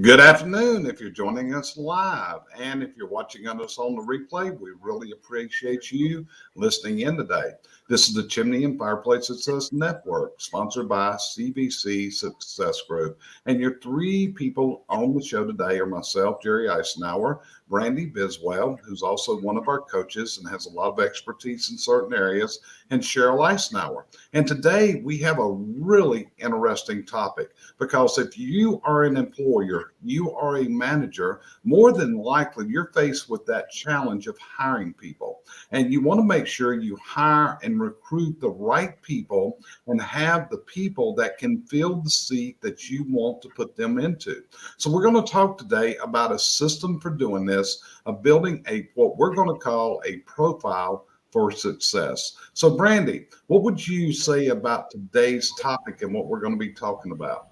Good afternoon if you're joining us live. And if you're watching us on the replay, we really appreciate you listening in today. This is the Chimney and Fireplace Success Network, sponsored by CBC Success Group. And your three people on the show today are myself, Jerry Eisenhower, Brandy Biswell, who's also one of our coaches and has a lot of expertise in certain areas, and Cheryl Eisenhower. And today we have a really interesting topic, because if you are an employer, you are a manager, more than likely you're faced with that challenge of hiring people. And you want to make sure you hire and recruit the right people and have the people that can fill the seat that you want to put them into. So we're going to talk today about a system for doing this, of building what we're going to call a profile for success. So Brandy, what would you say about today's topic and what we're going to be talking about?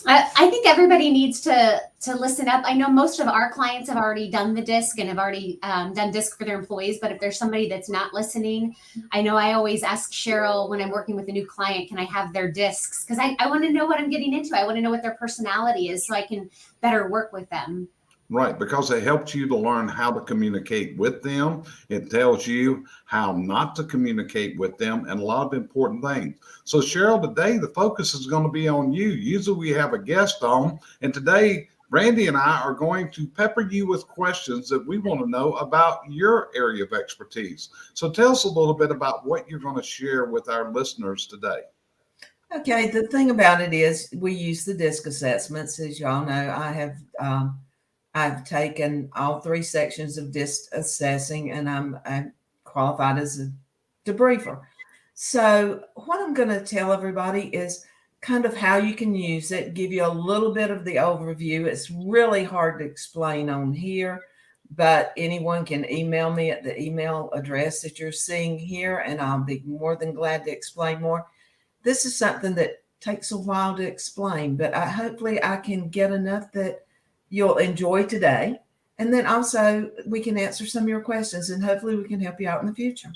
I think everybody needs to listen up. I know most of our clients have already done the DISC and have already done DISC for their employees, but if there's somebody that's not listening, I know I always ask Cheryl when I'm working with a new client, can I have their DISCs? Because I want to know what I'm getting into. I want to know what their personality is so I can better work with them. Right, because it helps you to learn how to communicate with them. It tells you how not to communicate with them and a lot of important things. So Cheryl, today the focus is going to be on you. Usually we have a guest on, and today Brandy and I are going to pepper you with questions that we want to know about your area of expertise. So tell us a little bit about what you're going to share with our listeners today. Okay, the thing about it is we use the DISC assessments. As y'all know, I've taken all three sections of DISC assessing, and I'm qualified as a debriefer. So what I'm going to tell everybody is kind of how you can use it, give you a little bit of the overview. It's really hard to explain on here, but anyone can email me at the email address that you're seeing here, and I'll be more than glad to explain more. This is something that takes a while to explain, but hopefully I can get enough that you'll enjoy today. And then also we can answer some of your questions, and hopefully we can help you out in the future.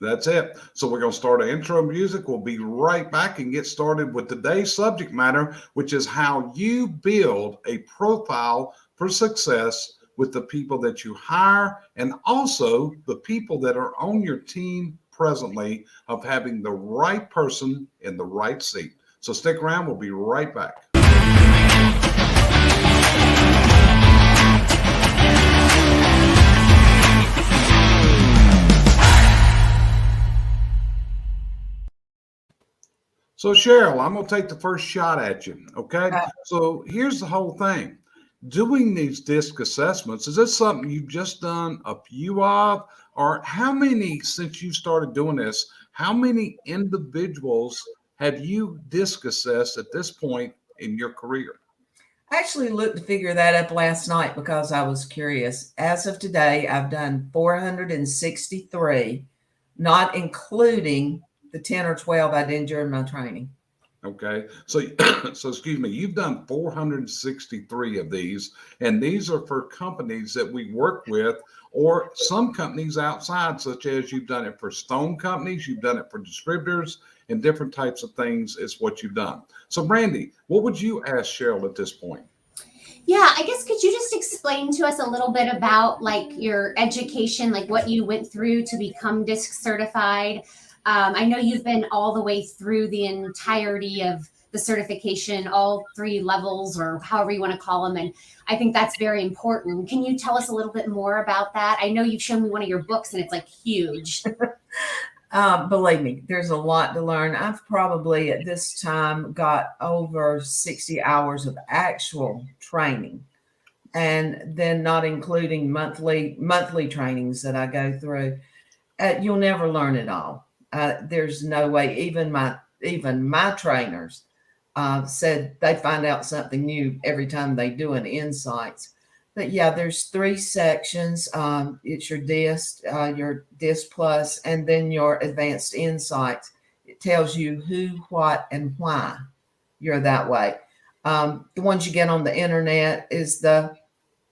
That's it. So we're going to start our intro music. We'll be right back and get started with today's subject matter, which is how you build a profile for success with the people that you hire and also the people that are on your team presently, of having the right person in the right seat. So stick around. We'll be right back. So Cheryl, I'm going to take the first shot at you. Okay. So here's the whole thing. Doing these DISC assessments, is this something you've just done a few of, or how many, since you started doing this, how many individuals have you DISC assessed at this point in your career? I actually looked to figure that up last night because I was curious. As of today, I've done 463, not including the 10 or 12 I did during my training. Okay. So excuse me, you've done 463 of these, and these are for companies that we work with, or some companies outside, such as you've done it for stone companies, you've done it for distributors, and different types of things is what you've done. So Brandy, what would you ask Cheryl at this point? Yeah, I guess could you just explain to us a little bit about like your education, like what you went through to become DISC certified? I know you've been all the way through the entirety of the certification, all three levels or however you want to call them. And I think that's very important. Can you tell us a little bit more about that? I know you've shown me one of your books and it's like huge. Believe me, there's a lot to learn. I've probably at this time got over 60 hours of actual training, and then not including monthly trainings that I go through. You'll never learn it all. There's no way. Even my trainers said they find out something new every time they do an insights. But yeah, there's three sections. It's your DISC plus, and then your advanced insights. It tells you who, what, and why you're that way. The ones you get on the internet is the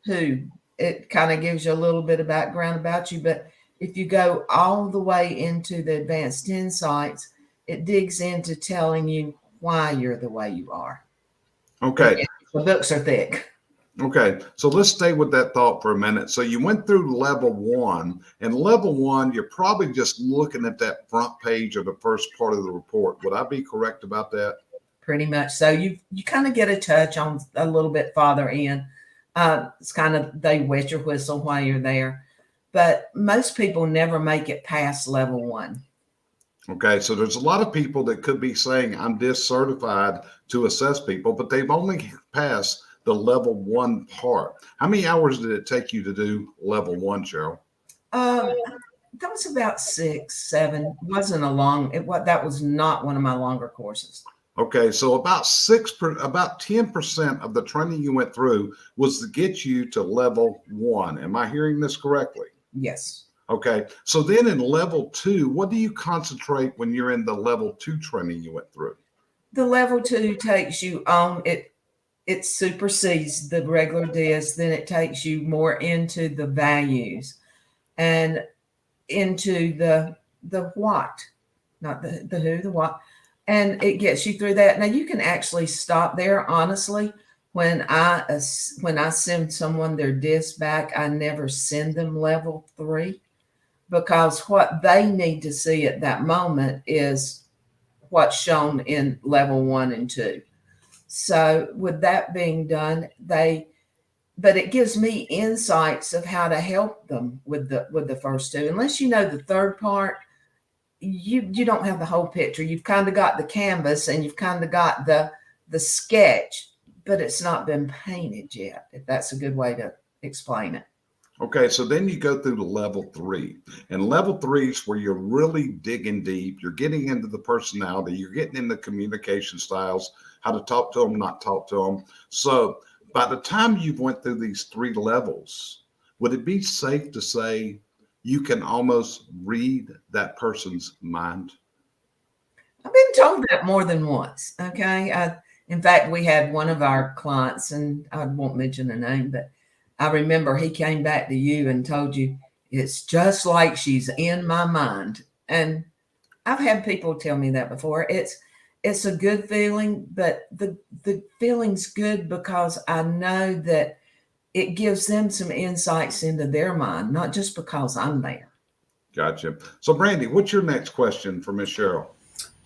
who. It kind of gives you a little bit of background about you, but if you go all the way into the advanced insights, it digs into telling you why you're the way you are. Okay. The books are thick. Okay, so let's stay with that thought for a minute. So you went through level one, and level one, you're probably just looking at that front page or the first part of the report. Would I be correct about that? Pretty much. So you kind of get a touch on a little bit farther in. It's kind of they wet your whistle while you're there, but most people never make it past level one. Okay, so there's a lot of people that could be saying, I'm DISC certified to assess people, but they've only passed the level one part. How many hours did it take you to do level one, Cheryl? That was about 6, 7. Wasn't a long. That was not one of my longer courses. Okay, so about 10% of the training you went through was to get you to level one. Am I hearing this correctly? Yes. Okay, so then in level two, what do you concentrate when you're in the level two training you went through? The level two takes you on it. It supersedes the regular DISC. Then it takes you more into the values and into the what, not the who, the what, and it gets you through that. Now you can actually stop there. Honestly, when I send someone their DISC back, I never send them level 3, because what they need to see at that moment is what's shown in level 1 and 2. So with that being done, but it gives me insights of how to help them with the first two. Unless you know the third part, you don't have the whole picture. You've kind of got the canvas and you've kind of got the sketch, but it's not been painted yet, if that's a good way to explain it. Okay, so then you go through to level 3. And level 3 is where you're really digging deep. You're getting into the personality. You're getting into communication styles, how to talk to them, not talk to them. So by the time you've went through these 3 levels, would it be safe to say you can almost read that person's mind? I've been told that more than once. Okay. In fact, we had one of our clients, and I won't mention the name, but I remember he came back to you and told you, it's just like she's in my mind. And I've had people tell me that before. It's a good feeling, but the feeling's good because I know that it gives them some insights into their mind, not just because I'm there. Gotcha. So Brandy, what's your next question for Miss Cheryl?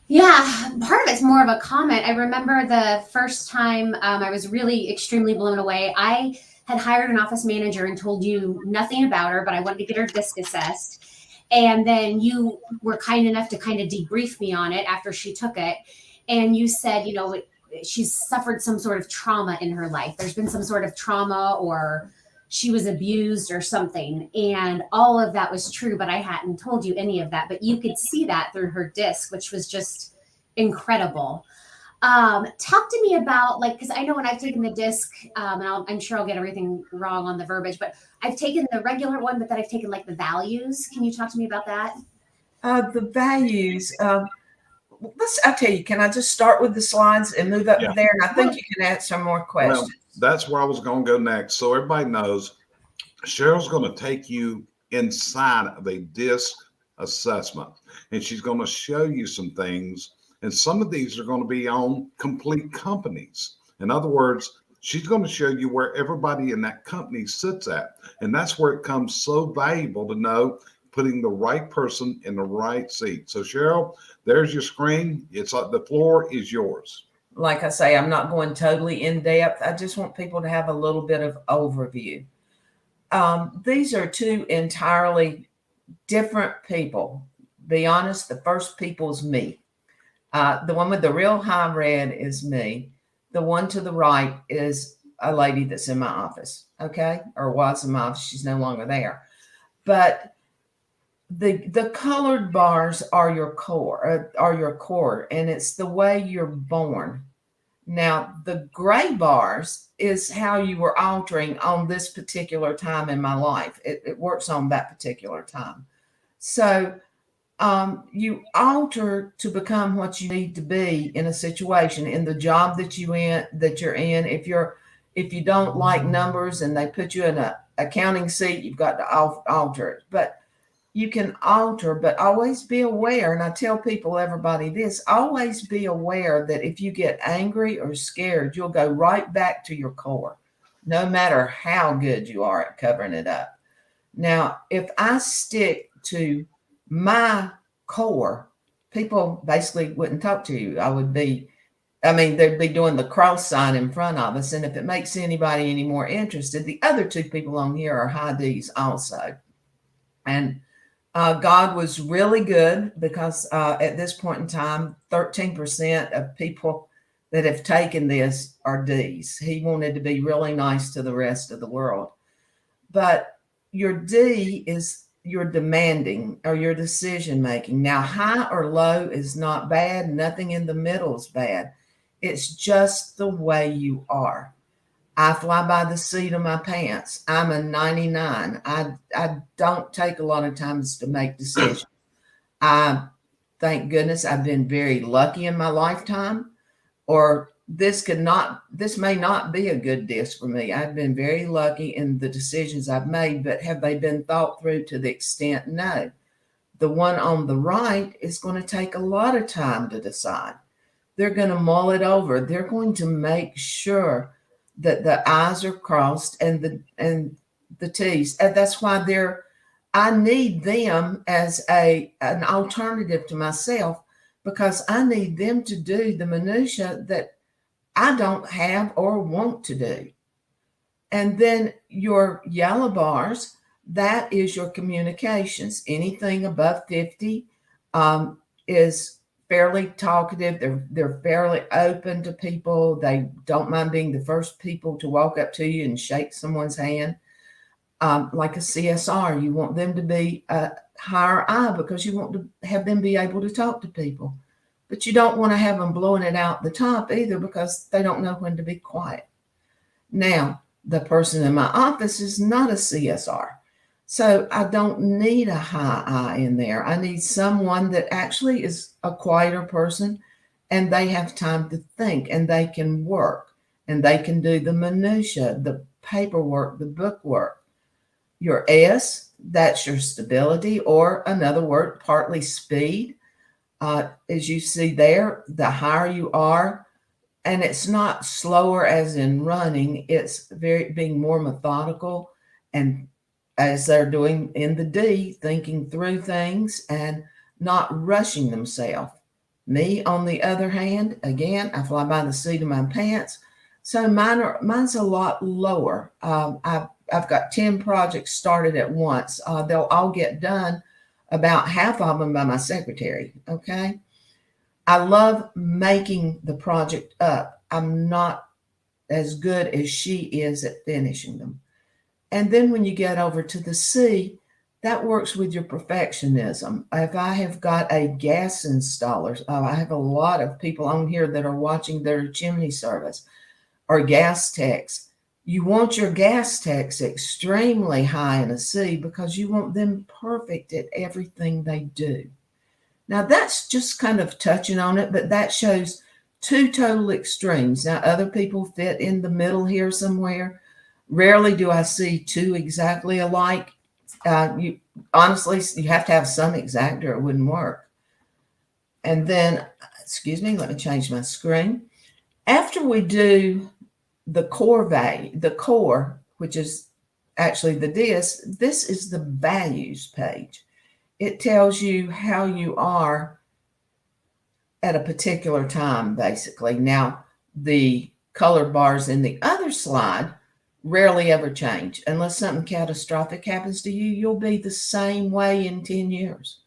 Yeah, part of it's more of a comment. I remember the first time I was really extremely blown away. I had hired an office manager and told you nothing about her, but I wanted to get her DISC assessed. And then you were kind enough to kind of debrief me on it after she took it. And you said, she's suffered some sort of trauma in her life. There's been some sort of trauma, or she was abused or something. And all of that was true, but I hadn't told you any of that. But you could see that through her DISC, which was just incredible. Talk to me about, because I know when I've taken the DISC, and I'm sure I'll get everything wrong on the verbiage, but I've taken the regular one, but then I've taken the values. Can you talk to me about that? The values. I'll tell you, can I just start with the slides and move up to there? And I think you can add some more questions. Well, that's where I was going to go next. So everybody knows Cheryl's going to take you inside of a DISC assessment, and she's going to show you some things. And some of these are going to be on complete companies. In other words, she's going to show you where everybody in that company sits at. And that's where it comes so valuable to know putting the right person in the right seat. So Cheryl, there's your screen. It's like the floor is yours. Like I say, I'm not going totally in depth. I just want people to have a little bit of overview. These are 2 entirely different people. Be honest, the first people is me. The one with the real high red is me. The one to the right is a lady that's in my office, okay? Or was in my office. She's no longer there. But the colored bars are your core, and it's the way you're born. Now, the gray bars is how you were altering on this particular time in my life. It works on that particular time. So you alter to become what you need to be in a situation, in the job that you're in. If you don't like numbers and they put you in an accounting seat, you've got to alter it. But you can alter, but always be aware. And I tell everybody this, always be aware that if you get angry or scared, you'll go right back to your core. no matter how good you are at covering it up. Now, if I stick to my core, people basically wouldn't talk to you. They'd be doing the cross sign in front of us. And if it makes anybody any more interested, the other two people on here are high D's also. And God was really good because at this point in time, 13% of people that have taken this are D's. He wanted to be really nice to the rest of the world. But your D is your demanding or your decision making. Now, high or low is not bad. Nothing in the middle is bad. It's just the way you are. I fly by the seat of my pants. I'm a 99. I don't take a lot of times to make decisions. Thank goodness I've been very lucky in my lifetime, or this may not be a good disc for me. I've been very lucky in the decisions I've made, but have they been thought through to the extent? No. The one on the right is going to take a lot of time to decide. They're going to mull it over. They're going to make sure that the I's are crossed and the T's. And that's why I need them as an alternative to myself, because I need them to do the minutia that I don't have or want to do. And then your yellow bars, that is your communications. Anything above 50 is fairly talkative. They're fairly open to people. They don't mind being the first people to walk up to you and shake someone's hand. Like a CSR, you want them to be a higher I because you want to have them be able to talk to people. But you don't want to have them blowing it out the top either, because they don't know when to be quiet. Now, the person in my office is not a CSR. So I don't need a high I in there. I need someone that actually is a quieter person, and they have time to think, and they can work, and they can do the minutia, the paperwork, the book work. Your S, that's your stability, or another word, partly speed. As you see there, the higher you are, and it's not slower as in running, it's being more methodical, and as they're doing in the D, thinking through things and not rushing themselves. Me, on the other hand, again, I fly by the seat of my pants. So mine's a lot lower. I've got 10 projects started at once. They'll all get done, about half of them by my secretary. Okay. I love making the project up. I'm not as good as she is at finishing them. And then when you get over to the C, that works with your perfectionism. If I have got a gas installer, I have a lot of people on here that are watching their chimney service or gas techs. You want your gas techs extremely high in a C because you want them perfect at everything they do. Now, that's just kind of touching on it, but that shows two total extremes. Now, other people fit in the middle here somewhere. Rarely do I see two exactly alike. Honestly, you have to have some exact or it wouldn't work. And then, excuse me, let me change my screen. After we do the core value, the core, which is actually the disc, this is the values page. It tells you how you are at a particular time, basically. Now, the colored bars in the other slide rarely ever change. Unless something catastrophic happens to you, you'll be the same way in 10 years.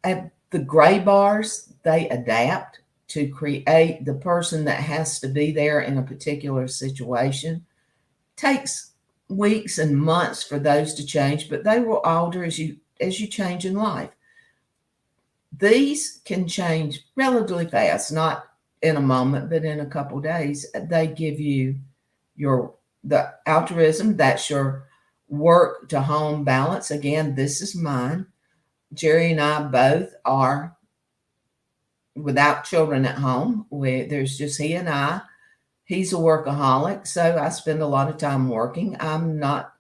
And the gray bars, they adapt to create the person that has to be there in a particular situation. Takes weeks and months for those to change, but they will alter as you change in life. These can change relatively fast, not in a moment, but in a couple of days. They give you the altruism, that's your work to home balance. Again, this is mine. Jerry and I both are without children at home. There's just he and I. He's a workaholic, so I spend a lot of time working. I'm not,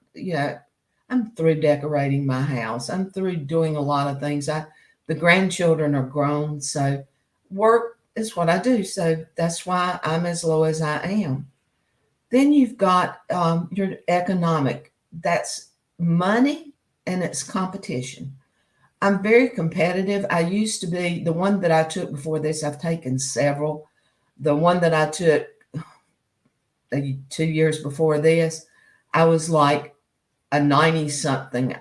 I'm through decorating my house. I'm through doing a lot of things. The grandchildren are grown, so work is what I do. So that's why I'm as low as I am. Then you've got your economic. That's money and it's competition. I'm very competitive. I used to be the one that I took before this. I've taken several. The one that I took 2 years before this, I was like a 90 something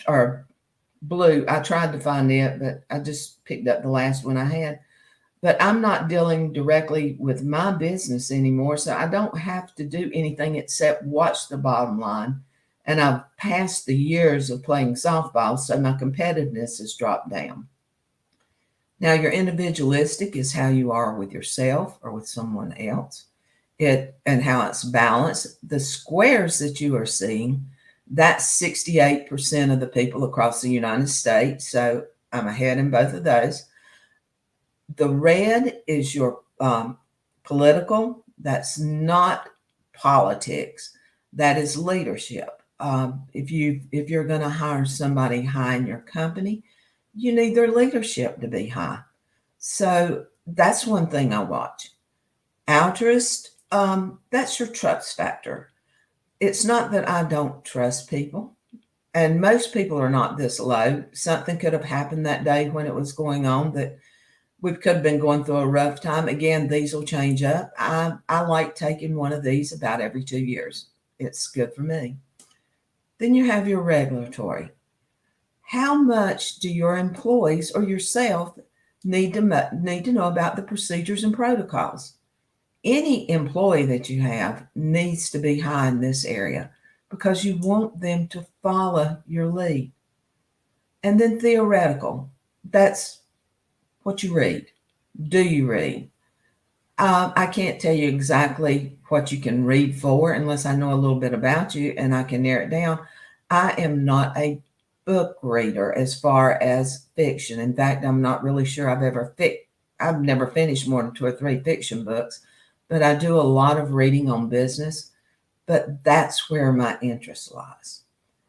or blue. I tried to find it, but I just picked up the last one I had. But I'm not dealing directly with my business anymore. So I don't have to do anything except watch the bottom line. And I've passed the years of playing softball, so my competitiveness has dropped down. Now, your individualistic is how you are with yourself or with someone else, and how it's balanced. The squares that you are seeing, that's 68% of the people across the United States. So I'm ahead in both of those. The red is your political. That's not politics. That is leadership. If you're going to hire somebody high in your company, you need their leadership to be high. So that's one thing I watch. Altruist, that's your trust factor. It's not that I don't trust people, and most people are not this low. Something could have happened that day when it was going on that we could have been going through a rough time. Again, these will change up. I like taking one of these about every 2 years. It's good for me. Then you have your regulatory. How much do your employees or yourself need to know about the procedures and protocols? Any employee that you have needs to be high in this area because you want them to follow your lead. And then theoretical. That's what you read. Do you read? I can't tell you exactly what you can read for unless I know a little bit about you and I can narrow it down. I am not a book reader as far as fiction. In fact, I'm not really sure I've never finished more than 2 or 3 fiction books, but I do a lot of reading on business. But that's where my interest lies.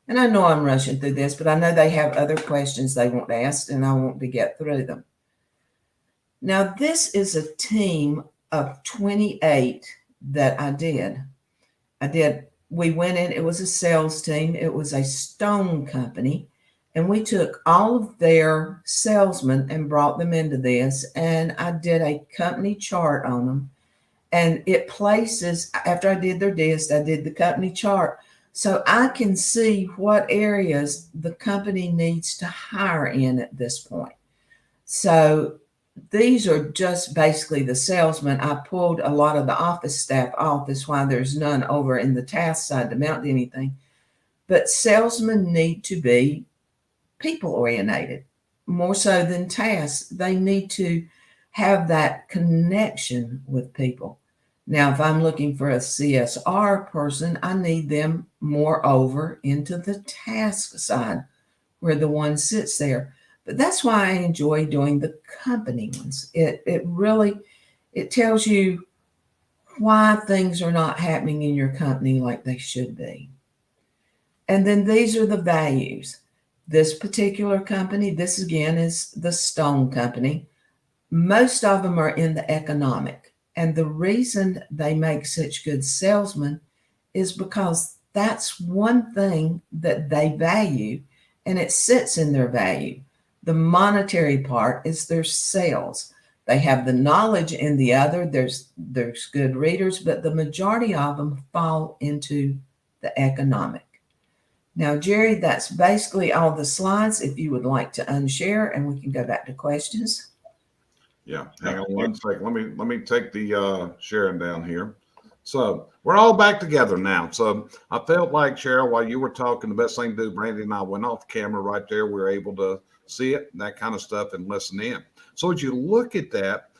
And I know I'm rushing through this, but I know they have other questions they want asked, and I want to get through them. Now, this is a team of 28 that I did. We went in, it was a sales team. It was a stone company. And we took all of their salesmen and brought them into this. And I did a company chart on them. And it places, after I did their list, I did the company chart. So I can see what areas the company needs to hire in at this point. So these are just basically the salesmen. I pulled a lot of the office staff off. That's why there's none over in the task side to mount anything. But salesmen need to be people oriented more so than tasks. They need to have that connection with people. Now, if I'm looking for a CSR person, I need them more over into the task side where the one sits there. But that's why I enjoy doing the company ones. It really tells you why things are not happening in your company like they should be. And then these are the values. This particular company, this again is the Stone Company. Most of them are in the economic. And the reason they make such good salesmen is because that's one thing that they value, and it sits in their value. The monetary part is their sales. They have the knowledge in the other. There's good readers, but the majority of them fall into the economic. Now, Jerry, that's basically all the slides. If you would like to unshare, and we can go back to questions. Yeah, hang on one second. Let me take the sharing down here. So we're all back together now. So I felt like, Cheryl, while you were talking, the best thing to do, Brandy and I went off camera right there. We were able to see it, and that kind of stuff, and listen in. So as you look at that,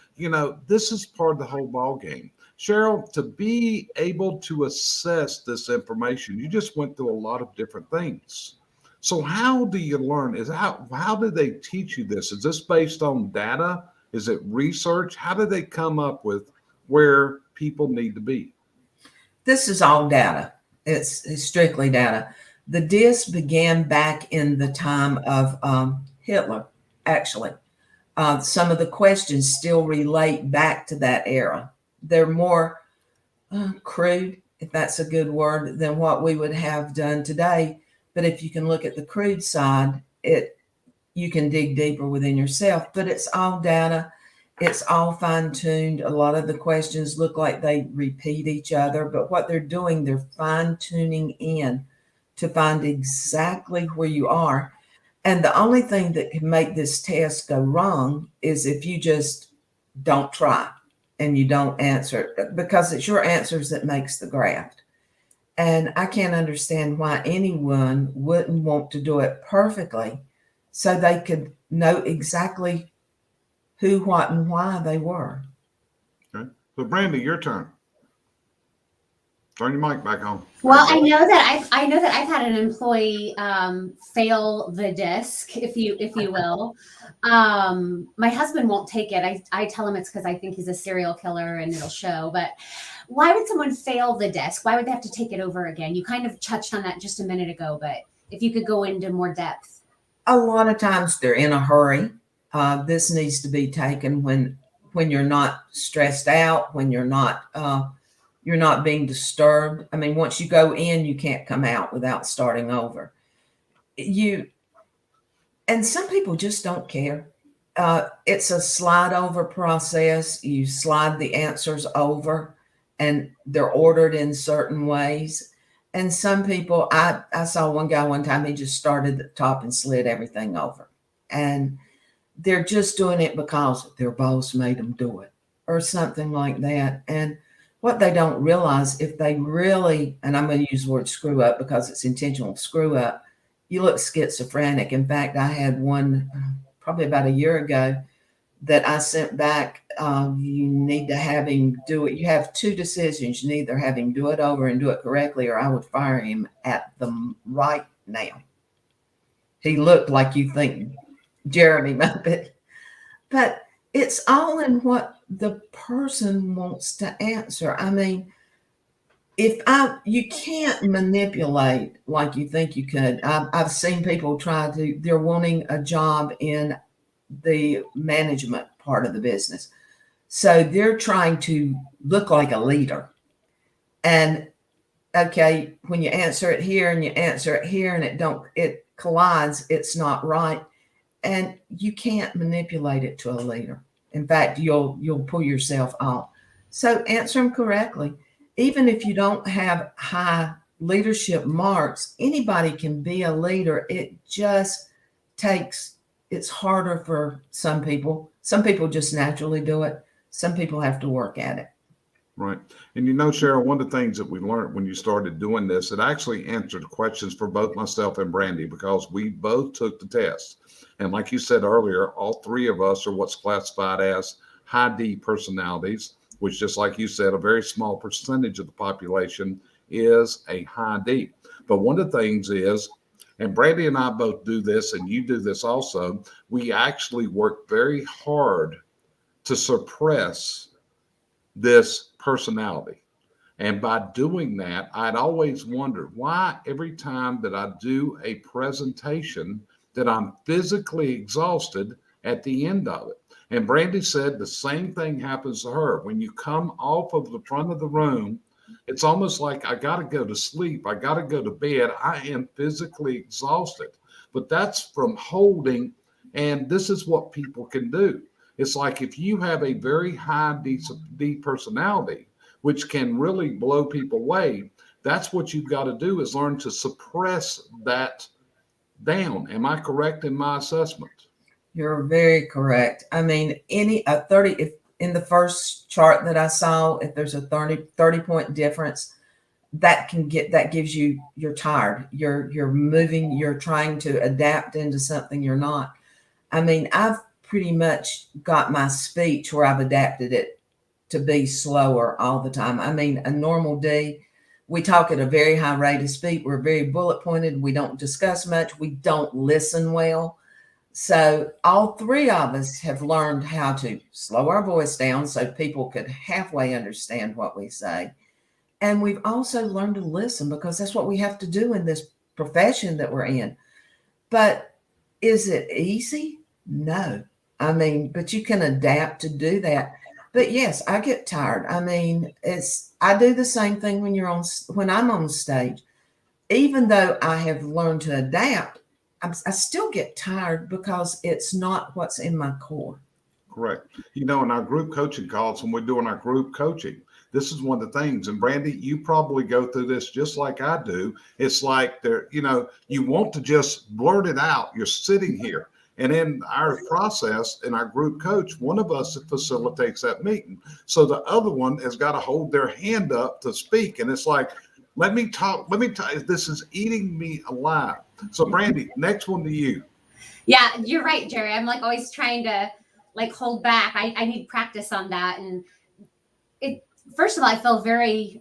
this is part of the whole ball game. Cheryl, to be able to assess this information, you just went through a lot of different things. So how do you learn? How do they teach you this? Is this based on data? Is it research? How do they come up with where people need to be? This is all data. It's strictly data. The DISC began back in the time of Hitler, actually. Some of the questions still relate back to that era. They're more crude, if that's a good word, than what we would have done today. But if you can look at the crude side, you can dig deeper within yourself. But it's all data. It's all fine-tuned. A lot of the questions look like they repeat each other, but what they're doing, they're fine-tuning in to find exactly where you are. And the only thing that can make this test go wrong is if you just don't try and you don't answer, because it's your answers that makes the graft. And I can't understand why anyone wouldn't want to do it perfectly so they could know exactly who, what, and why they were. Okay. So, Brandy, your turn. Turn your mic back on. Well, I know that I've had an employee fail the disc, if you will. My husband won't take it. I tell him it's because I think he's a serial killer and it'll show. But why would someone fail the disc? Why would they have to take it over again? You kind of touched on that just a minute ago, but if you could go into more depth. A lot of times they're in a hurry. This needs to be taken when you're not stressed out, when you're not being disturbed. I mean, once you go in, you can't come out without starting over. And some people just don't care. It's a slide over process. You slide the answers over and they're ordered in certain ways. And some people, I saw one guy one time, he just started at the top and slid everything over. And they're just doing it because their boss made them do it or something like that. And what they don't realize, if they really, and I'm going to use the word screw up because it's intentional screw up, you look schizophrenic. In fact, I had one probably about a year ago that I sent back. You need to have him do it. You have two decisions. You either have him do it over and do it correctly, or I would fire him at them right now. He looked like you think Jeremy Muppet, but it's all in what the person wants to answer. I mean, you can't manipulate like you think you could. I've seen people they're wanting a job in the management part of the business. So they're trying to look like a leader. And okay, when you answer it here and you answer it here and it collides, it's not right. And you can't manipulate it to a leader. In fact, you'll pull yourself off. So answer them correctly. Even if you don't have high leadership marks, anybody can be a leader. It just it's harder for some people. Some people just naturally do it. Some people have to work at it. Right. And Cheryl, one of the things that we learned when you started doing this, it actually answered questions for both myself and Brandy because we both took the test. And like you said earlier, all three of us are what's classified as high D personalities, which just like you said, a very small percentage of the population is a high D. But one of the things is, and Brandy and I both do this, and you do this also, we actually work very hard to suppress this personality. And by doing that, I'd always wondered why every time that I do a presentation that I'm physically exhausted at the end of it. And Brandy said the same thing happens to her. When you come off of the front of the room, it's almost like I got to go to sleep. I got to go to bed. I am physically exhausted. But that's from holding. And this is what people can do. It's like if you have a very high D personality, which can really blow people away, that's what you've got to do is learn to suppress that down. Am I correct in my assessment? You're very correct. I mean, if in the first chart that I saw, if there's a 30 point difference, that gives you're tired. You're moving, you're trying to adapt into something you're not. I mean, I've pretty much got my speech where I've adapted it to be slower all the time. I mean, a normal day, we talk at a very high rate of speed. We're very bullet pointed. We don't discuss much. We don't listen well. So all three of us have learned how to slow our voice down so people could halfway understand what we say. And we've also learned to listen because that's what we have to do in this profession that we're in. But is it easy? No. I mean, but you can adapt to do that. But yes, I get tired. I mean, I do the same thing when I'm on stage. Even though I have learned to adapt, I still get tired because it's not what's in my core. Correct. In our group coaching calls, when we're doing our group coaching, this is one of the things. And Brandy, you probably go through this just like I do. It's like you want to just blurt it out. You're sitting here. And in our process, in our group coach, one of us facilitates that meeting. So the other one has got to hold their hand up to speak. And it's like, let me talk. This is eating me alive. So Brandy, next one to you. Yeah, you're right, Jerry. I'm like always trying to like hold back. I need practice on that. And first of all, I feel very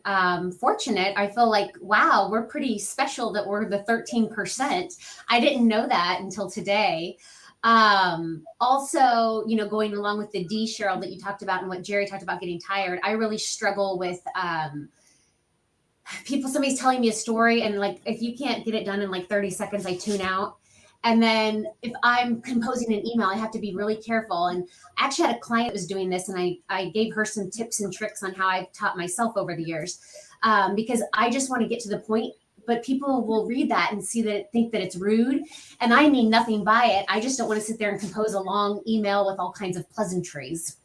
fortunate. I feel like, wow, we're pretty special that we're the 13%. I didn't know that until today. Also, going along with the D, Cheryl, that you talked about and what Jerry talked about getting tired, I really struggle with somebody's telling me a story, and like, if you can't get it done in like 30 seconds, I tune out. And then if I'm composing an email, I have to be really careful. And I actually had a client that was doing this, and I gave her some tips and tricks on how I've taught myself over the years, because I just want to get to the point. But people will read that and think that it's rude, and I mean nothing by it. I just don't want to sit there and compose a long email with all kinds of pleasantries.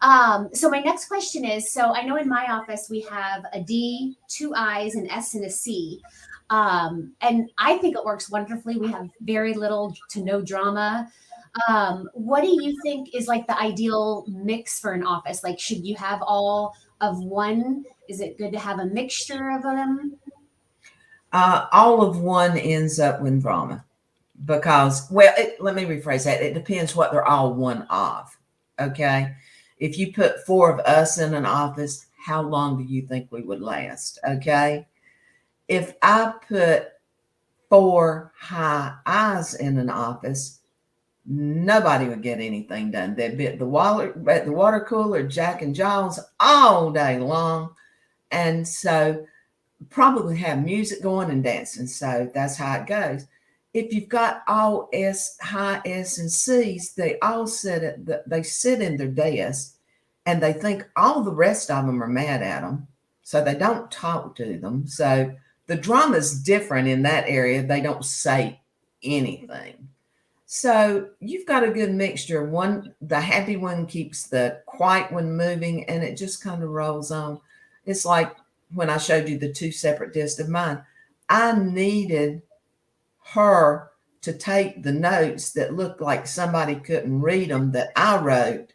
So my next question is, so I know in my office we have a D, 2 I's, an S, and a C. And I think it works wonderfully. We have very little to no drama. What do you think is like the ideal mix for an office? Like, should you have all of one? Is it good to have a mixture of them? All of one ends up with drama because, let me rephrase that. It depends what they're all one of. Okay. If you put 4 of us in an office, how long do you think we would last? Okay. If I put 4 high I's in an office, nobody would get anything done. They'd be at the water cooler, Jack and Jones all day long. And so probably have music going and dancing. So that's how it goes. If you've got all high S and C's, they all sit in their desk and they think all the rest of them are mad at them. So they don't talk to them. So the drama is different in that area. They don't say anything. So you've got a good mixture. The happy one keeps the quiet one moving, and it just kind of rolls on. It's like when I showed you the 2 separate discs of mine, I needed her to take the notes that looked like somebody couldn't read them that I wrote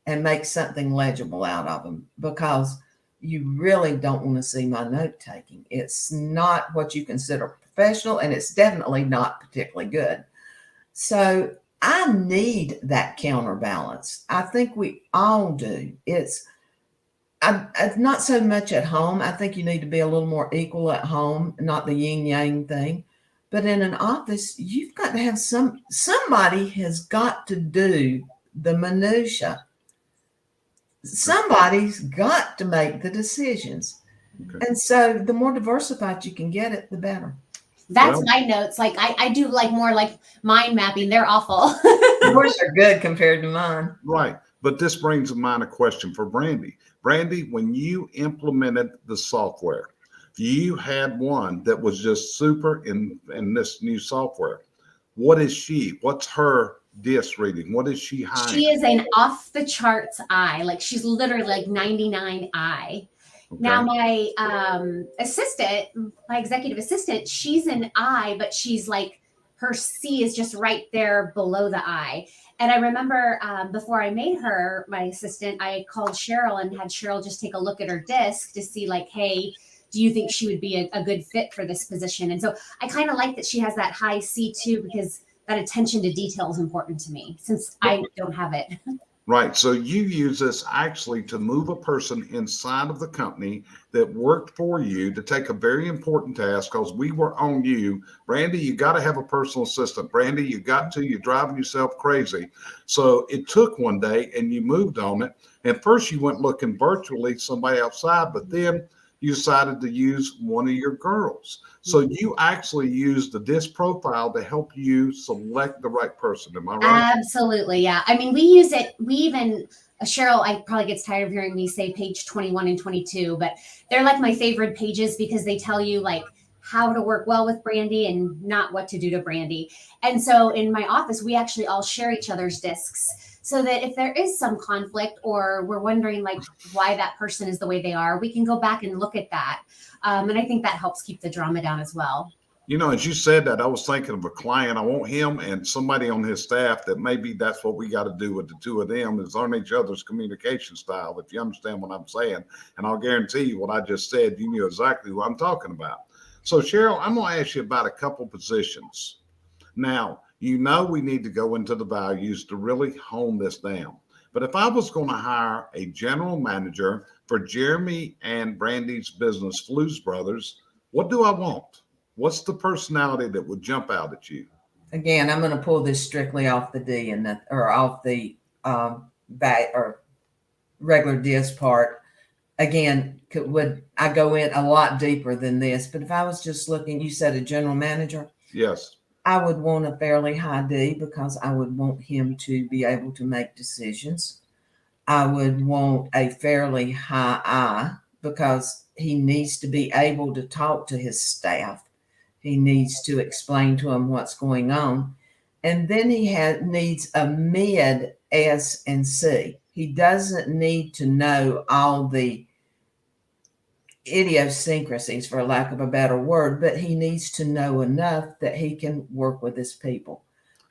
and make something legible out of them, because you really don't want to see my note taking. It's not what you consider professional, and it's definitely not particularly good. So I need that counterbalance. I think we all do. It's not so much at home. I think you need to be a little more equal at home, not the yin yang thing. But in an office, you've got to have somebody has got to do the minutia. Somebody's got to make the decisions. Okay. And so the more diversified you can get it, the better. That's my notes. Like I do like more like mind mapping. They're awful. Yours are good compared to mine. Right. But this brings to mind a question for Brandy. Brandy, when you implemented the software, you had one that was just super in this new software. What is she? What's her disc reading? What is she high? She is an off the charts I. Like, she's literally like 99 I. Okay. Now my assistant, my executive assistant, she's an I, but she's like, her C is just right there below the I. And I remember before I made her my assistant, I called Cheryl and had Cheryl just take a look at her disc to see like, hey, do you think she would be a good fit for this position? And so I kind of like that she has that high C too, because that attention to detail is important to me since I don't have it. Right. So you use this actually to move a person inside of the company that worked for you to take a very important task, because we were on you. Brandy, you got to have a personal assistant. Brandy, you're driving yourself crazy. So it took one day and you moved on it. And first you went looking virtually somebody outside, but then you decided to use one of your girls. So you actually used the DISC profile to help you select the right person. Am I right? Absolutely. Yeah. I mean, we use it. We even, Cheryl, I probably gets tired of hearing me say page 21 and 22, but they're like my favorite pages because they tell you like how to work well with Brandy and not what to do to Brandy. And so in my office, we actually all share each other's discs so that if there is some conflict or we're wondering like why that person is the way they are, we can go back and look at that. And I think that helps keep the drama down as well. You know, as you said that, I was thinking of a client. I want him and somebody on his staff that maybe that's what we got to do with the two of them is learn each other's communication style, if you understand what I'm saying. And I'll guarantee you what I just said, you knew exactly who I'm talking about. So, Cheryl, I'm going to ask you about a couple positions. Now, you know we need to go into the values to really hone this down. But if I was going to hire a general manager for Jeremy and Brandy's business, Flues Brothers, what do I want? What's the personality that would jump out at you? Again, I'm going to pull this strictly off the D and or off the back or regular disc part. Again, would I go in a lot deeper than this? But if I was just looking, you said a general manager. Yes. I would want a fairly high D because I would want him to be able to make decisions. I would want a fairly high I because he needs to be able to talk to his staff. He needs to explain to them what's going on. And then he needs a mid S and C. He doesn't need to know all the idiosyncrasies, for lack of a better word, but he needs to know enough that he can work with his people.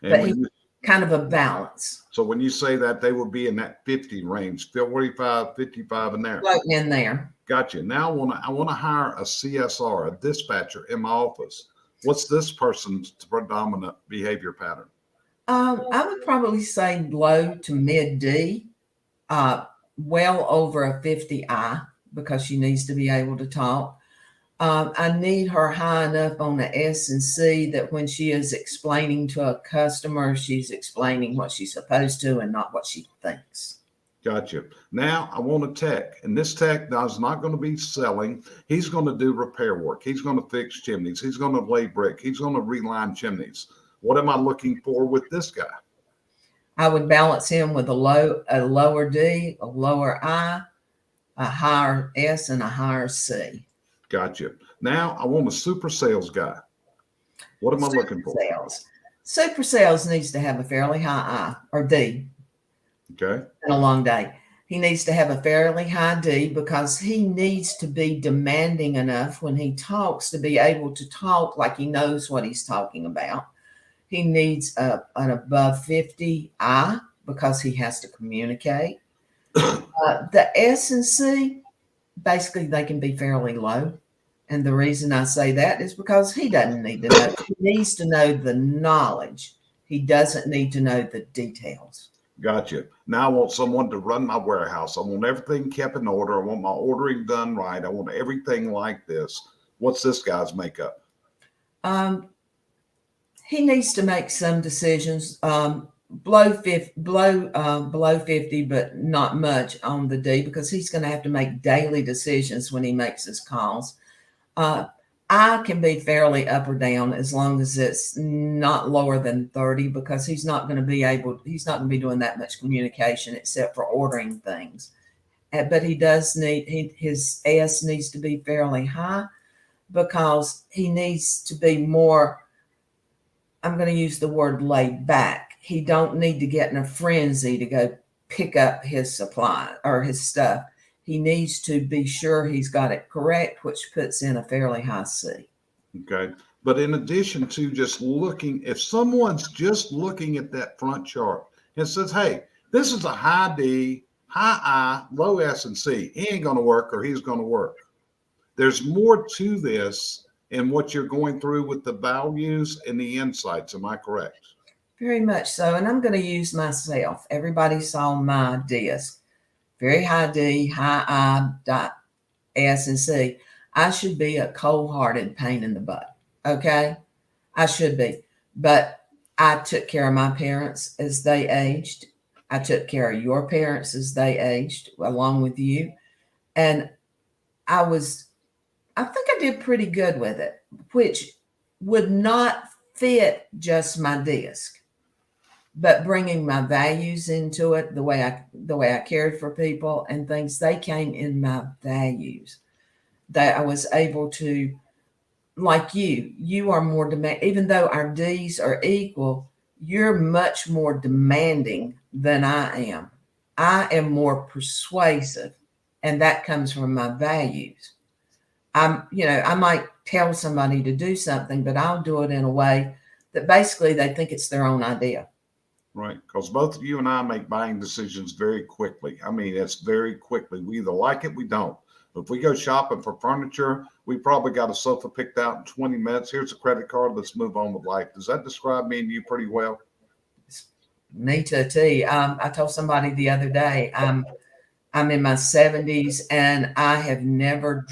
And But he's kind of a balance. so when you say that, they would be in that 50 range, 45, 55 in there. Floating in there. Gotcha. Now I want to hire a CSR, a dispatcher in my office. What's this person's predominant behavior pattern? I would probably say low to mid D, well over a 50 I because she needs to be able to talk. I need her high enough on the S and C that when she is explaining to a customer, she's explaining what she's supposed to and not what she thinks. Gotcha. Now I want a tech, and this tech is not going to be selling. He's going to do repair work. He's going to fix chimneys. He's going to lay brick. He's going to reline chimneys. What am I looking for with this guy? I would balance him with a lower D, a lower I, a higher S, and a higher C. Gotcha. Now I want a super sales guy. What am I looking for? Sales. Super sales needs to have a fairly high I or D. Okay. And a long day. He needs to have a fairly high D because he needs to be demanding enough when he talks to be able to talk like he knows what he's talking about. He needs an above 50 I because he has to communicate. The S and C, basically, they can be fairly low. And the reason I say that is because he doesn't need to know. He needs to know the knowledge. He doesn't need to know the details. Gotcha. Now I want someone to run my warehouse. I want everything kept in order. I want my ordering done right. I want everything like this. What's this guy's makeup? He needs to make some decisions. Below 50, but not much on the D because he's going to have to make daily decisions when he makes his calls. I can be fairly up or down as long as it's not lower than 30 because he's not going to be doing that much communication except for ordering things. But he does his S needs to be fairly high because he needs to be more, I'm going to use the word laid back. He don't need to get in a frenzy to go pick up his supply or his stuff. He needs to be sure he's got it correct, which puts in a fairly high C. Okay. But in addition to just looking, if someone's just looking at that front chart and says, hey, this is a high D, high I, low S and C, he ain't going to work or he's going to work. There's more to this in what you're going through with the values and the insights. Am I correct? Very much so. And I'm going to use myself. Everybody saw my disc. Very high D, high I, dot S and C. I should be a cold-hearted pain in the butt. Okay? I should be. But I took care of my parents as they aged. I took care of your parents as they aged, along with you. And I was I think I did pretty good with it, which would not fit just my disc, but bringing my values into it, the way I cared for people and things, they came in my values. That I was able to, like you are more demand. Even though our D's are equal, you're much more demanding than I am. I am more persuasive, and that comes from my values. I might tell somebody to do something, but I'll do it in a way that basically they think it's their own idea. Right. Because both of you and I make buying decisions very quickly. I mean, it's very quickly. We either like it, we don't. If we go shopping for furniture, we probably got a sofa picked out in 20 minutes. Here's a credit card. Let's move on with life. Does that describe me and you pretty well? Me to a T. I told somebody the other day, I'm in my 70s and I have never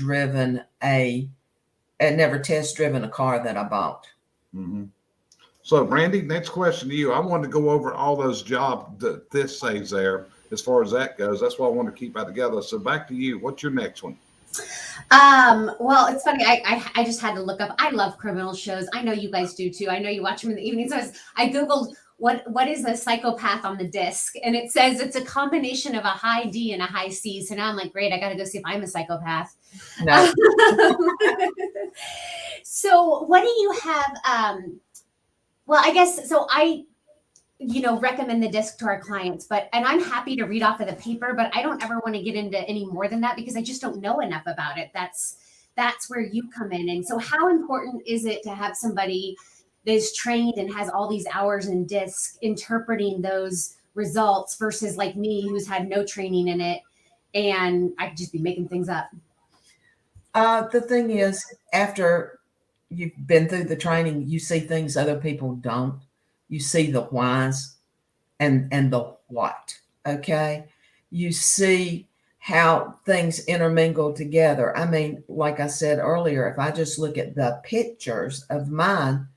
never test driven a car that I bought. Mm-hmm. So, Randy, next question to you. I wanted to go over all those jobs that this says there as far as that goes. That's why I want to keep that together. So, back to you. What's your next one? Well, it's funny. I just had to look up. I love criminal shows. I know you guys do too. I know you watch them in the evenings. So I Googled what is a psychopath on the disc, and it says it's a combination of a high D and a high C. So now I'm like, great, I got to go see if I'm a psychopath. No. So what do you have? Well, I guess so. I recommend the disc to our clients, and I'm happy to read off of the paper, but I don't ever want to get into any more than that because I just don't know enough about it. That's where you come in. And so how important is it to have somebody that is trained and has all these hours in disc interpreting those results versus like me, who's had no training in it, and I could just be making things up? The thing is, after you've been through the training, you see things other people don't. You see the whys and the what, okay? You see how things intermingle together. I mean, like I said earlier, if I just look at the pictures of mine,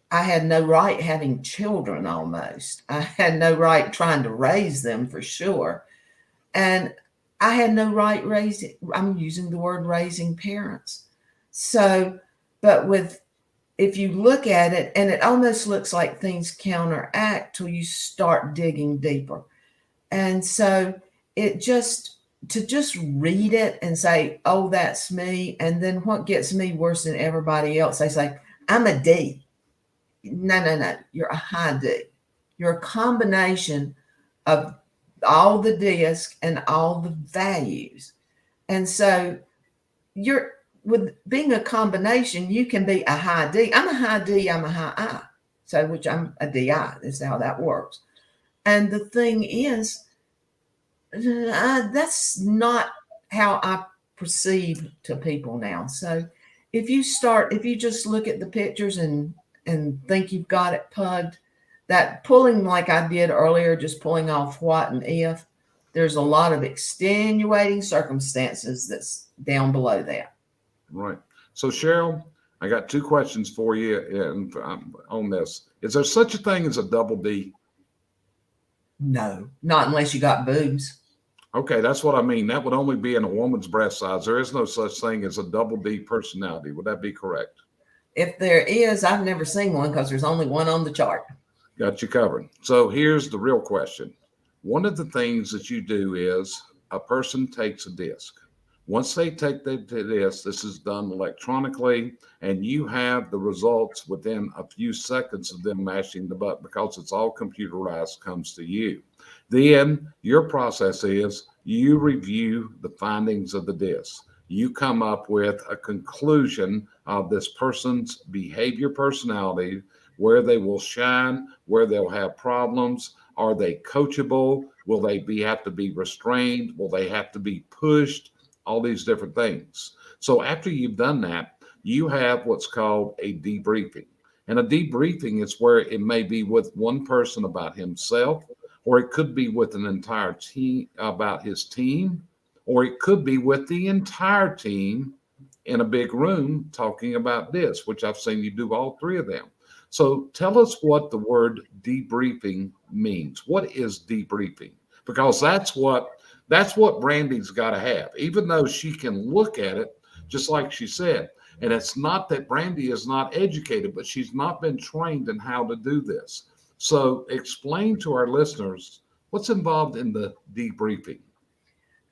I had no right having children almost. I had no right trying to raise them for sure. And I had no right I'm using the word raising parents. So, but if you look at it, and it almost looks like things counteract till you start digging deeper. And so to just read it and say, oh, that's me. And then what gets me worse than everybody else, they say, I'm a D. No. You're a high D. You're a combination of all the disc and all the values. And so with being a combination, you can be a high D. I'm a high D, I'm a high I. So, which I'm a DI. That's how that works. And the thing is, that's not how I perceive to people now. So if you just look at the pictures and think you've got it pugged, that pulling like I did earlier, just pulling off what and if, there's a lot of extenuating circumstances that's down below that. Right. So, Cheryl, I got two questions for you on this. Is there such a thing as a double D? No, not unless you got boobs. Okay, that's what I mean. That would only be in a woman's breast size. There is no such thing as a double D personality. Would that be correct? If there is, I've never seen one because there's only one on the chart. Got you covered. So here's the real question. One of the things that you do is a person takes a disc. Once they take the disc, this is done electronically, and you have the results within a few seconds of them mashing the button because it's all computerized, comes to you. Then your process is you review the findings of the disc. You come up with a conclusion of this person's behavior, personality, where they will shine, where they'll have problems. Are they coachable? Will they have to be restrained? Will they have to be pushed? All these different things. So after you've done that, you have what's called a debriefing. And a debriefing is where it may be with one person about himself, or it could be with an entire team about his team, or it could be with the entire team in a big room talking about this, which I've seen you do all three of them. So tell us what the word debriefing means. What is debriefing? Because that's what Brandy's got to have. Even though she can look at it, just like she said. And it's not that Brandy is not educated, but she's not been trained in how to do this. So explain to our listeners what's involved in the debriefing.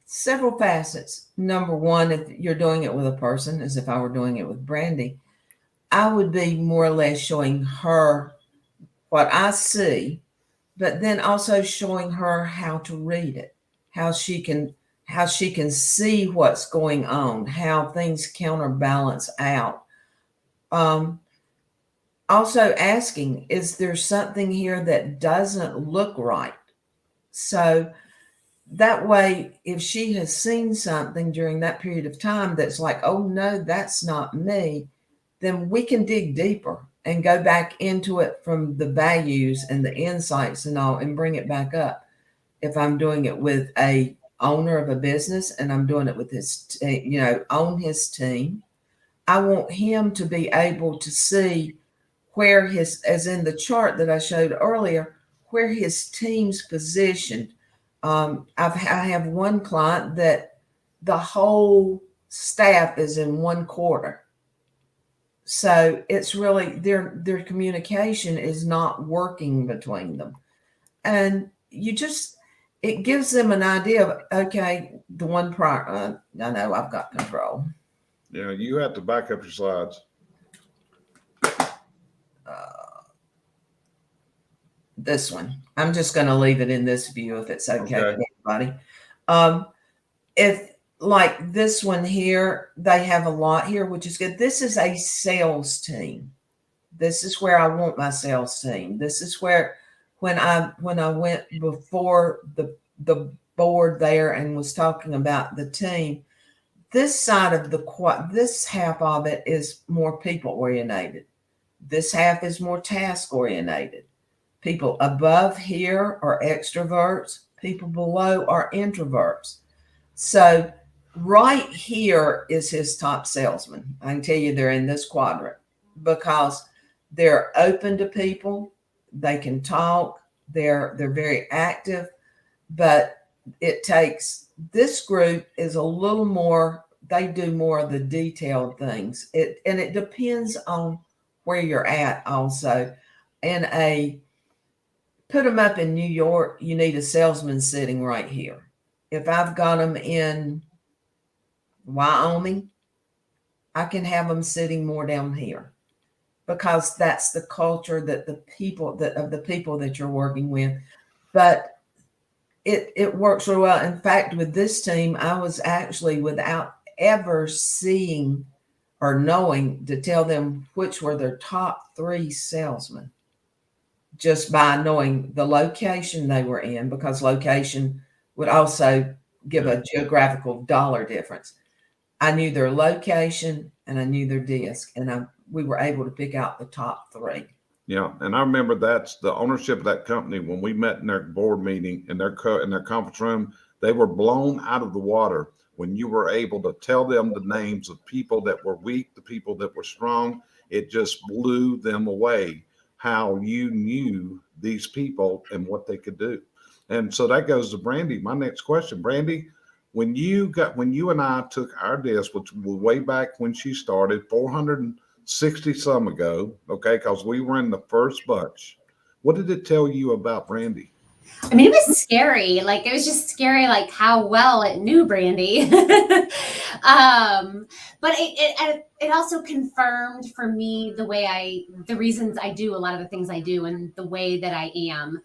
Several facets. Number one, if you're doing it with a person, as if I were doing it with Brandy, I would be more or less showing her what I see, but then also showing her how to read it, how she can see what's going on, how things counterbalance out. Also asking, is there something here that doesn't look right? So that way, if she has seen something during that period of time that's like, oh no, that's not me, then we can dig deeper and go back into it from the values and the insights and all and bring it back up. If I'm doing it with a owner of a business and I'm doing it with his, on his team, I want him to be able to see where his, as in the chart that I showed earlier, where his team's positioned. I have one client that the whole staff is in one quarter. So it's really their communication is not working between them. And it gives them an idea of, okay, the one prior, I know I've got control. Yeah, you have to back up your slides. This one. I'm just going to leave it in this view if it's okay with everybody. If like this one here, they have a lot here, which is good. This is a sales team. This is where I want my sales team. This is where when I went before the board there and was talking about the team, this side of this half of it is more people oriented. This half is more task oriented. People above here are extroverts. People below are introverts. So right here is his top salesman. I can tell you they're in this quadrant because they're open to people. They can talk. They're very active, but it takes, this group is a little more, they do more of the detailed things. And it depends on where you're at also. Put them up in New York, you need a salesman sitting right here. If I've got them in Wyoming, I can have them sitting more down here because that's the culture that the people that you're working with. But it works really well. In fact, with this team, I was actually, without ever seeing or knowing, to tell them which were their top 3 salesmen, just by knowing the location they were in, because location would also give a geographical dollar difference. I knew their location and I knew their disc, and we were able to pick out the top 3. Yeah, and I remember that's the ownership of that company. When we met in their board meeting in their conference room, they were blown out of the water when you were able to tell them the names of people that were weak, the people that were strong. It just blew them away how you knew these people and what they could do. And so that goes to Brandy. My next question, Brandy, when you and I took our disc, which was way back when she started, 460 some ago, okay, because we were in the first bunch. What did it tell you about Brandy? I mean, it was scary. Like, it was just scary, like how well it knew Brandy. But it also confirmed for me the reasons I do a lot of the things I do and the way that I am.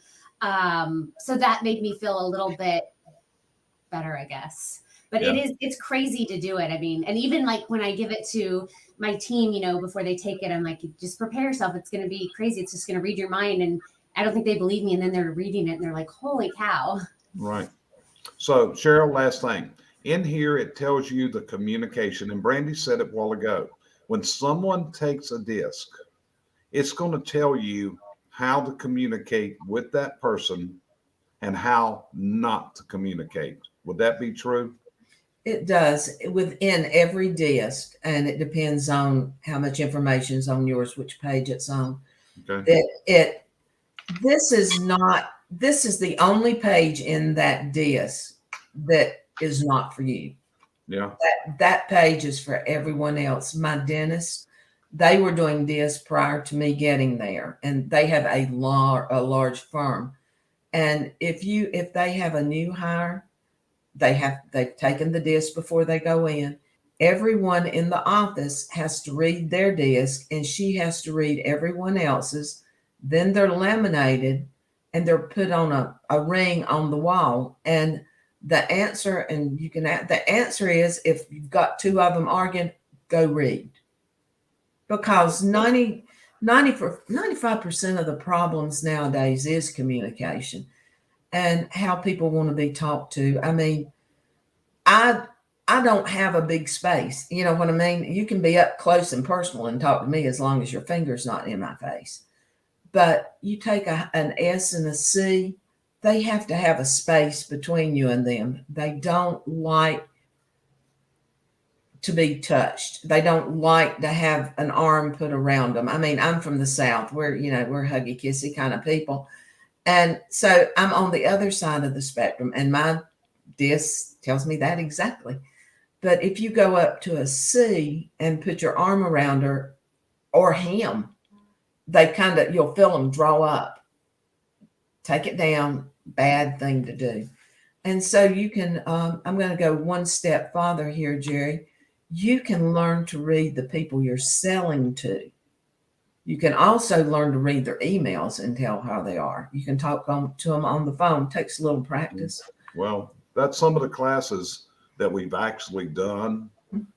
So that made me feel a little bit better, I guess. But it's crazy to do it. I mean, and even like when I give it to my team, before they take it, I'm like, just prepare yourself. It's going to be crazy. It's just going to read your mind. And I don't think they believe me. And then they're reading it and they're like, holy cow. Right. So Cheryl, last thing. In here, it tells you the communication. And Brandy said it a while ago. When someone takes a disc, it's going to tell you how to communicate with that person and how not to communicate. Would that be true? It does within every disc, and it depends on how much information is on yours, which page it's on. Okay. This is the only page in that disc that is not for you. Yeah. That page is for everyone else. My dentist, they were doing this prior to me getting there, and they have a large firm. And if they have a new hire, they've taken the disc before they go in. Everyone in the office has to read their disc, and she has to read everyone else's. Then they're laminated and they're put on a ring on the wall. And the answer, the answer is, if you've got two of them arguing, go read. Because 95% of the problems nowadays is communication and how people want to be talked to. I mean, I don't have a big space. You know what I mean? You can be up close and personal and talk to me as long as your finger's not in my face. But you take an S and a C, they have to have a space between you and them. They don't like to be touched. They don't like to have an arm put around them. I mean, I'm from the South. We're huggy kissy kind of people. And so I'm on the other side of the spectrum, and my disc tells me that exactly. But if you go up to a C and put your arm around her or him, you'll feel them draw up. Take it down, bad thing to do. And so you can, I'm going to go one step farther here, Jerry. You can learn to read the people you're selling to. You can also learn to read their emails and tell how they are. You can talk to them on the phone. It takes a little practice. Well, that's some of the classes that we've actually done,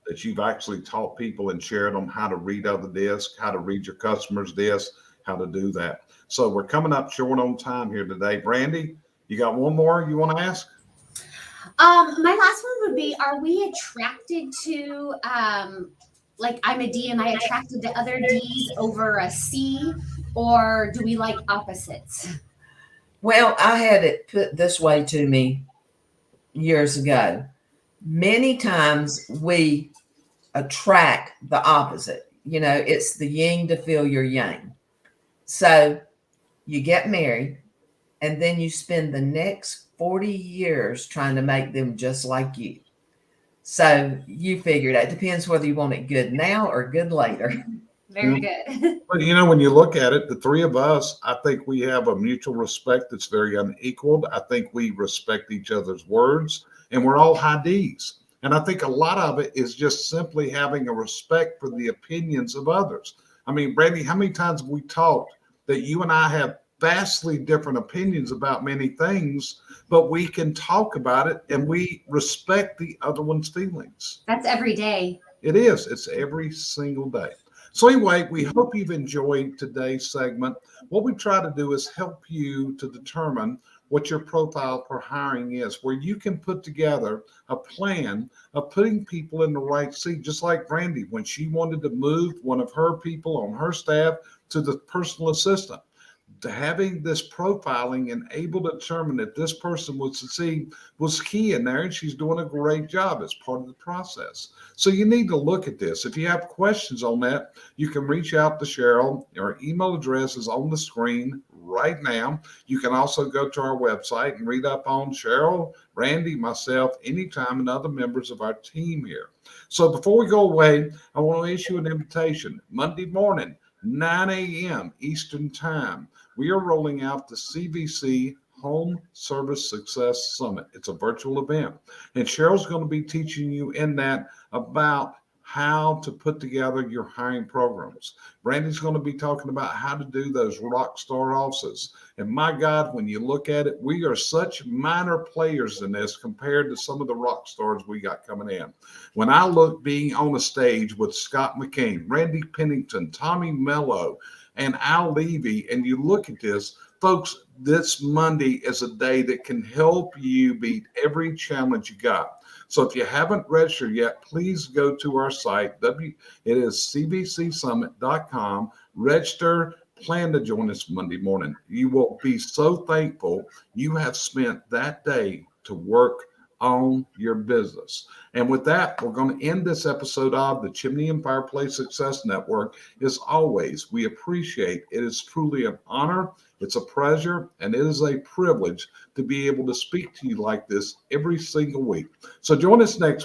that you've actually taught people and shared them how to read out the disc, how to read your customer's disc, how to do that. So we're coming up short on time here today. Brandy, you got one more you want to ask? My last one would be, are we attracted to, like I'm a D, am I attracted to other Ds over a C, or do we like opposites? Well, I had it put this way to me years ago. Many times we attract the opposite. You know, it's the yin to feel your yang. So you get married, and then you spend the next 40 years trying to make them just like you. So you figure that depends whether you want it good now or good later. Very good. But when you look at it, the three of us, I think we have a mutual respect that's very unequaled. I think we respect each other's words, and we're all high Ds. And I think a lot of it is just simply having a respect for the opinions of others. I mean, Brandy, how many times have we talked that you and I have vastly different opinions about many things, but we can talk about it and we respect the other one's feelings? That's every day. It is. It's every single day. So anyway, we hope you've enjoyed today's segment. What we try to do is help you to determine what your profile for hiring is, where you can put together a plan of putting people in the right seat, just like Brandy, when she wanted to move one of her people on her staff to the personal assistant. To having this profiling and able to determine that this person would succeed was key in there, and she's doing a great job as part of the process. So you need to look at this. If you have questions on that, you can reach out to Cheryl. Our email address is on the screen right now. You can also go to our website and read up on Cheryl, Randy, myself, anytime, and other members of our team here. So before we go away, I want to issue an invitation. Monday morning, 9 a.m. Eastern Time, we are rolling out the CVC Home Service Success Summit. It's a virtual event. And Cheryl's going to be teaching you in that about how to put together your hiring programs. Brandy's going to be talking about how to do those rock star offices. And my God, when you look at it, we are such minor players in this compared to some of the rock stars we got coming in. When I look being on a stage with Scott McCain, Randy Pennington, Tommy Mello, and Al Levy, and you look at this, folks, this Monday is a day that can help you beat every challenge you got. So if you haven't registered yet, please go to our site. It is cvcsummit.com. Register, plan to join us Monday morning. You will be so thankful you have spent that day to work on your business. And with that, we're going to end this episode of the Chimney and Fireplace Success Network. As always, we appreciate it. Is truly an honor, it's a pleasure, and it is a privilege to be able to speak to you like this every single week. So join us next